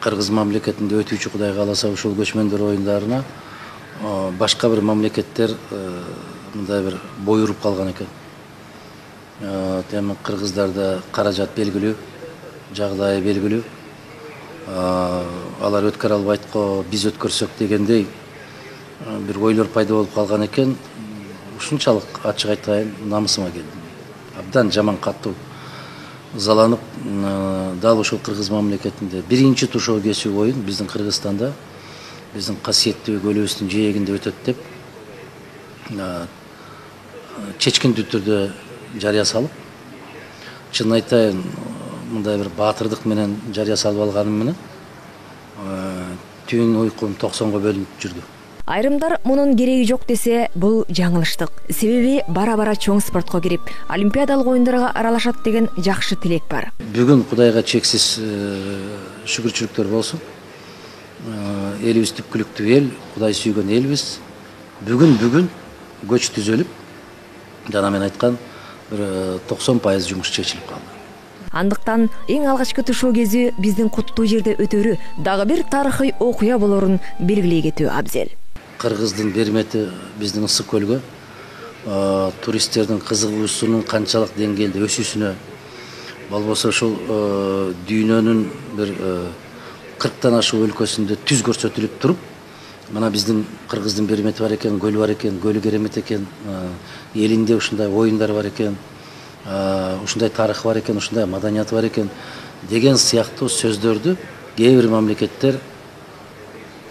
Кыргыз мамлекетинде өтүүчү Кудай кааласа ушул көчмөндөр оюндарына башка бир мамлекеттер мындай бир буйруп калган экен. Тем кыргыздарда каражат белгилүү, жагдайы белгилүү. Алар өткөрө албайт го, биз өткөрсөк дегендей бир ойлор пайда болуп калган экен. Ушунчалык ачык айтайын, намысыма келди. Абдан жаман каттуу ызаланып, дал ушул Кыргыз мамлекетинде биринчи тушоо кесүү оюн биздин Кыргызстанда, биздин касиеттүү көлүбүздүн жээгинде өтөт деп чечкиндүү түрдө жарыя салып, чын айтайын, мындай бир баатырдык менен жарыя салып алганым менен түн уйкум 90го бөлүнүп жүрдү. Айрымдар мунун кереги жок десе, бул жаңылыштык. Себеби бара-бара чоң спортко кирип, олимпиадалык оюндарга аралашат деген жакшы тилек бар. Бүгүн Кудайга чексиз шүгүрчүлүктөр болсун. Элибиз түпкүлүктүү эл, Кудай сүйгөн элбиз. Бүгүн көч түзөлүп, жана мен айткан бир 90% жумуш чечилип калды. Андыктан эң алгачкы тушоо кези биздин куттуу жерде өтөрү дагы бир тарыхый окуя болорун белгилей кетүү абзел. Кыргыздын бермети биздин ысык көлгө, туристтердин кызыгуусунун канчалык деңгээлде өсүүсүнө, болбосо ушул дүйнөнүн бир 40тан ашуун өлкөсүндө түз көрсөтүлүп туруп, мына биздин Кыргыздын бермети бар экен, көлү бар экен, көлү керемет экен, элинде ушундай оюндар бар экен, ушундай тарыхы бар экен, ушундай маданияты бар экен деген сыяктуу сөздөрдү кээ бир мамлекеттер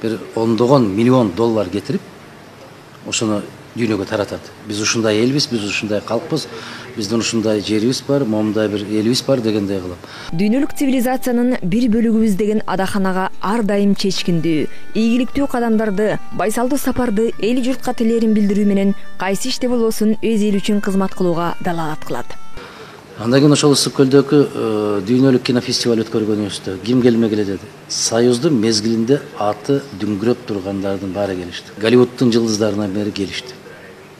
бир ондогон миллион доллар кетирип, ошону дүйнөгө таратат. Биз ушундай элбиз, биз ушундай калкпыз, биздин ушундай жерибиз бар, момундай бир элибиз бар дегендей кылып. Дүйнөлүк цивилизациянын бир бөлүгүбүз деген адаханага ар дайым чечкиндүү, ийгиликтүү кадамдарды, байсалдуу сапарды эл журтка тилерин билдирүү менен кайсы иште болбосун өз эл үчүн кызмат кылууга далалат кылат. Андан кийин ошол ысык көлдөгү дүйнөлүк кинофестиваль өткөргөнүбүздө ким келмегиле деди. Союздун мезгилинде аты дүңгүрөп тургандардын баары келишти. Голливуддун жылдыздарынан бери келишти.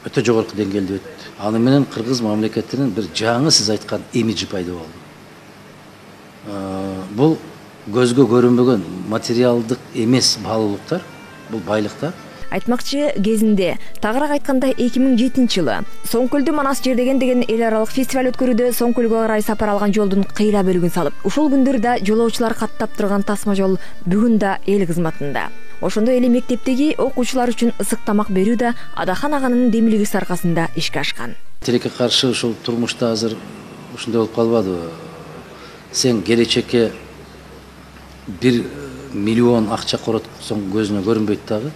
Өтө жогорку деңгээлде өттү. Аны менен Кыргыз мамлекетинин бир жаңы сиз айткан имиджи пайда болду. Бул көзгө көрүнбөгөн материалдык эмес баалуулуктар, бул байлыктар. Айтмакчы, кезинде тагыраак айтканда 2007-жылы Соңкөлдү Манас жердеген деген эл аралык фестиваль өткөрүүдө Соңкөлгө карай сапар алган жолдун кыйра бөлүгүн салып, ушул күндөрдө жолоочулар каттап турган тасма жол бүгүн да эл кызматында. Ошондой эле мектептеги окуучулар үчүн ысык тамак берүү да Адахан аганын демилгиси аркасында ишке ашкан. Тилекке каршы ушул турмушта азыр ушундай болуп калбадыбы? Сен келечекке 1 миллион акча коротсоң көзүнө көрүнбөйт дагы.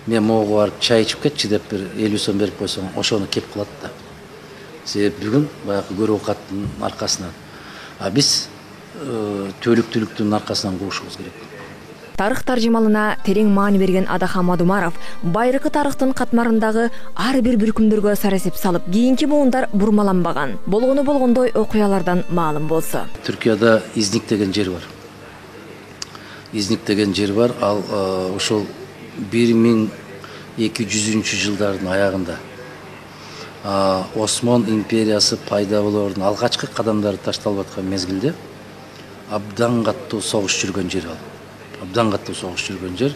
Мен могу барып чай ичип кетчи деп бир 50 сом берип койсоң, ошону кеп кылат да. Себеби бүгүн баягы көрүү каттын аркасынан. Биз төлүктүүлүктүн аркасынан куушубуз керек. Тарых таржымалына терең маани берген Адахан Мадумаров байыркы тарыхтын катмарындагы ар бир бүркүмдөргө сарасеп салып, кийинки муундар бурмаланбаган, болгону болгондой окуялардан маалым болсо. Түркияда Изник деген жер бар. Изник деген жер бар, ал ошол 1200-жылдардын аягында Осмон империясы пайда болоордун алгачкы кадамдары ташталып аткан мезгилде абдан каттуу согуш жүргөн жер ал. Абдан каттуу согуш жүргөн жер.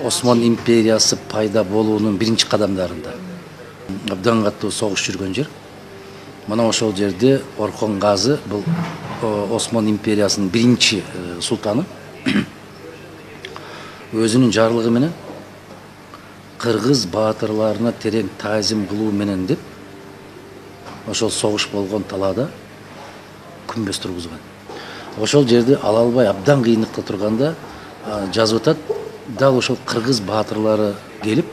Осмон империясы пайда болуунун биринчи кадамдарында абдан каттуу согуш жүргөн жер. Мына ошол жерде Орхон Газы, бул Осмон империясынын биринчи султаны, өзүнүн жарлыгы менен кыргыз баатырларына терең таазим кылуу менен деп ошол согуш болгон талаада күмбөз тургузган. Ошол жерди ала албай абдан кыйынлыкта турганда жазып атат, дал ошол кыргыз баатырлары келип,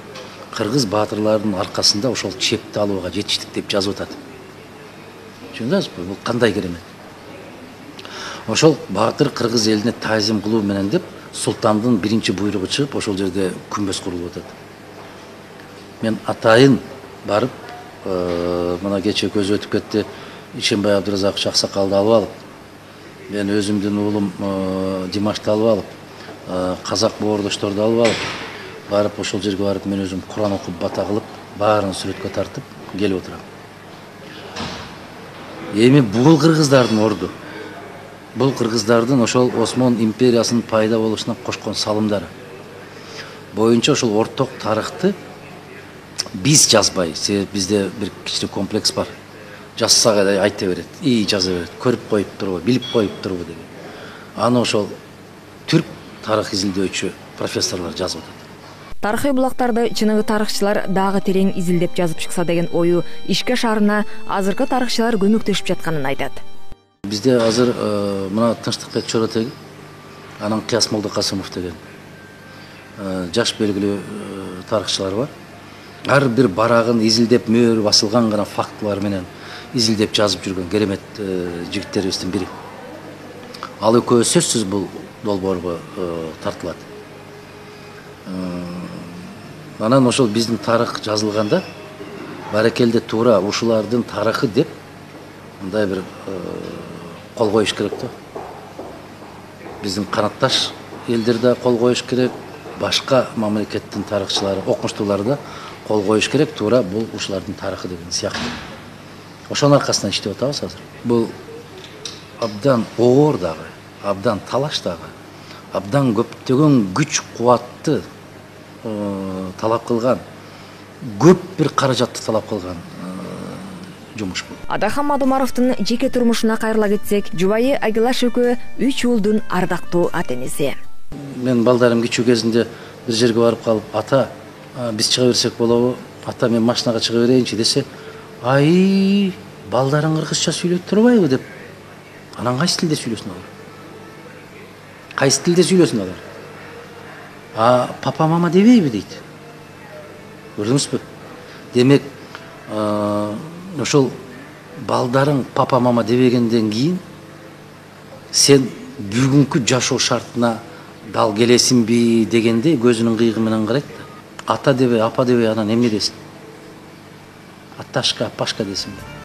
кыргыз баатырларынын аркасында ошол чепти алууга жетиштик деп жазып атат. Түшүндүңүзбү? Бул кандай керемет. Ошол баатыр кыргыз элине таазим кылуу менен деп султандын биринчи буйругу чыгып, ошол жерде күмбөз курулуп атат. Мен атайын барып, мына кече көзү өтүп кетти, Ишенбай Абдыразакович Аксакалды алып алып, мен өзүмдүн уулум Димашты алып алып, казак боордошторду алып алып, барып ошол жерге барып мен өзүм Куран окуп бата кылып, баарын сүрөткө тартып келип отурам. Эми бул кыргыздардын орду Бул кыргыздардын ошол Осмон империясынын пайда болушуна кошкон салымдары боюнча ошол орток тарыхты биз жазбай, себеби бизде бир кичине комплекс бар. Жазсак эле айта берет, жаза берет, көрүп коюптурбу, билип коюптурбу деген. Аны ошол түрк тарых изилдөөчү профессорлор жазып атат. Тарыхый булактарды чыныгы тарыхчылар дагы терең изилдеп жазып чыкса деген ою ишке ашаарына азыркы тарыхчылар көмөктөшүп жатканын айтат. Бизде азыр мына Тынчтыкбек Чоротеги, анан Кыяс Молдокасымов деген жаш белгилүү тарыхчылар бар. Ар бир барагын изилдеп мөөр басылган гана фактылар менен изилдеп жазып жүргөн керемет жигиттерибиздин бири. Ал экөө сөзсүз бул долбоорго тартылат. Анан ошол биздин тарых жазылганда баракелде туура ушулардын тарыхы деп мындай бир кол коюш керек да. Биздин канатташ элдер да кол коюш керек, башка мамлекеттин тарыхчылары, окумуштуулары да кол коюш керек, туура бул ушулардын тарыхы деген сыяктуу. Ошонун аркасынан иштеп атабыз азыр. Бул абдан оор дагы, абдан талаш дагы, абдан көптөгөн күч кубатты талап кылган, көп бир каражатты талап кылган жумуш бул. Адахан Мадумаровдун жеке турмушуна кайрыла кетсек, жубайы Агилаш экөө 3 уулдун ардактуу ата-энеси. Мен балдарым кичүү кезинде бир жерге барып калып, ата, биз чыга берсек болобу? Ата, мен машинага чыга берейинчи десе, ай, балдарың кыргызча сүйлөп турбайбы деп. Анан кайсы тилде сүйлөсүн алар? Кайсы тилде сүйлөсүн алар? Папа, мама дебейби дейт. Көрдүңүзбү? Демек, ошол балдарың папа, мама дебегенден кийин сен бүгүнкү жашоо шартына дал келесиңби дегенде көзүнүн кыйыгы менен карайт да. Ата дебей, апа дебей анан эмне десин? Аташка, апашка десин.